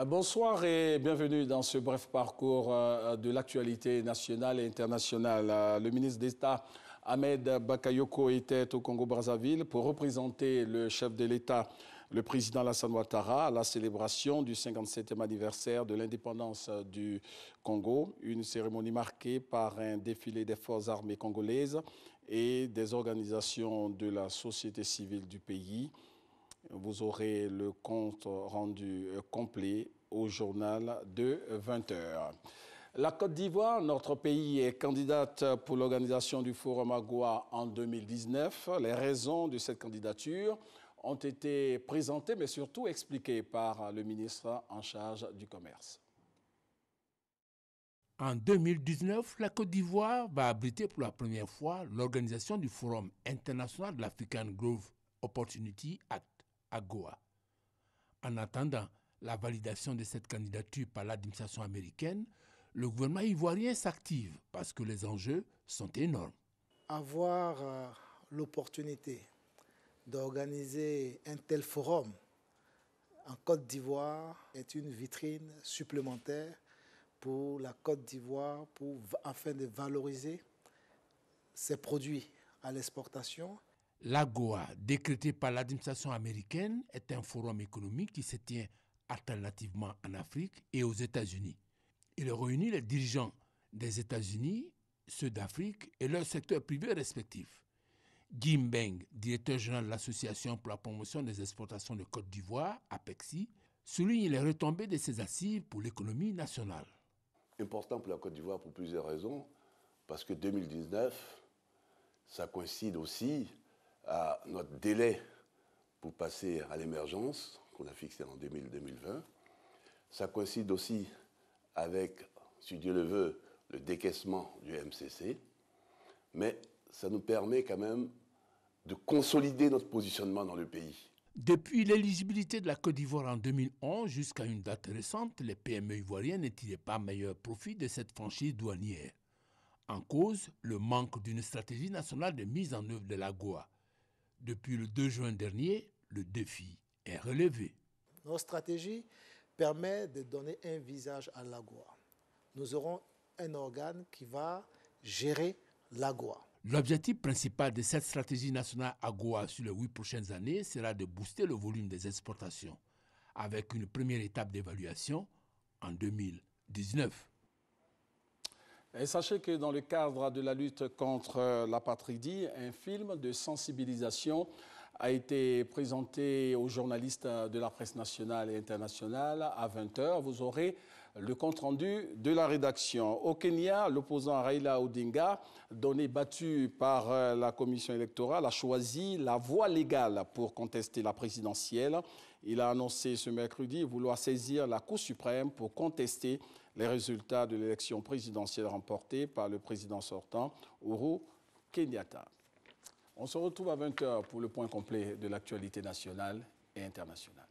Bonsoir et bienvenue dans ce bref parcours de l'actualité nationale et internationale. Le ministre d'État Ahmed Bakayoko était au Congo-Brazzaville pour représenter le chef de l'État, le président Alassane Ouattara, à la célébration du 57e anniversaire de l'indépendance du Congo. Une cérémonie marquée par un défilé des forces armées congolaises et des organisations de la société civile du pays. Vous aurez le compte rendu complet au journal de 20h. La Côte d'Ivoire, notre pays, est candidate pour l'organisation du Forum AGOA en 2019. Les raisons de cette candidature ont été présentées, mais surtout expliquées par le ministre en charge du commerce. En 2019, la Côte d'Ivoire va abriter pour la première fois l'organisation du Forum international de l'African Growth Opportunity Act, AGOA. En attendant la validation de cette candidature par l'administration américaine, le gouvernement ivoirien s'active parce que les enjeux sont énormes. Avoir l'opportunité d'organiser un tel forum en Côte d'Ivoire est une vitrine supplémentaire pour la Côte d'Ivoire afin de valoriser ses produits à l'exportation. L'AGOA, décrété par l'administration américaine, est un forum économique qui se tient alternativement en Afrique et aux États-Unis. Il réunit les dirigeants des États-Unis, ceux d'Afrique et leurs secteurs privés respectifs. Guy Mbeng, directeur général de l'Association pour la promotion des exportations de Côte d'Ivoire, APEXI, souligne les retombées de ces assises pour l'économie nationale. Important pour la Côte d'Ivoire pour plusieurs raisons, parce que 2019, ça coïncide aussi à notre délai pour passer à l'émergence, qu'on a fixé en 2020. Ça coïncide aussi avec, si Dieu le veut, le décaissement du MCC. Mais ça nous permet quand même de consolider notre positionnement dans le pays. Depuis l'éligibilité de la Côte d'Ivoire en 2011 jusqu'à une date récente, les PME ivoiriennes ne tiraient pas meilleur profit de cette franchise douanière. En cause, le manque d'une stratégie nationale de mise en œuvre de l'AGOA. Depuis le 2 juin dernier, le défi est relevé. Notre stratégie permet de donner un visage à l'AGOA. Nous aurons un organe qui va gérer l'AGOA. L'objectif principal de cette stratégie nationale AGOA sur les 8 prochaines années sera de booster le volume des exportations, avec une première étape d'évaluation en 2019. Et sachez que dans le cadre de la lutte contre l'apatridie, un film de sensibilisation a été présenté aux journalistes de la presse nationale et internationale à 20h. Vous aurez le compte-rendu de la rédaction. Au Kenya, l'opposant Raila Odinga, donné battu par la commission électorale, a choisi la voie légale pour contester la présidentielle. Il a annoncé ce mercredi vouloir saisir la Cour suprême pour contester les résultats de l'élection présidentielle remportée par le président sortant, Uhuru Kenyatta. On se retrouve à 20h pour le point complet de l'actualité nationale et internationale.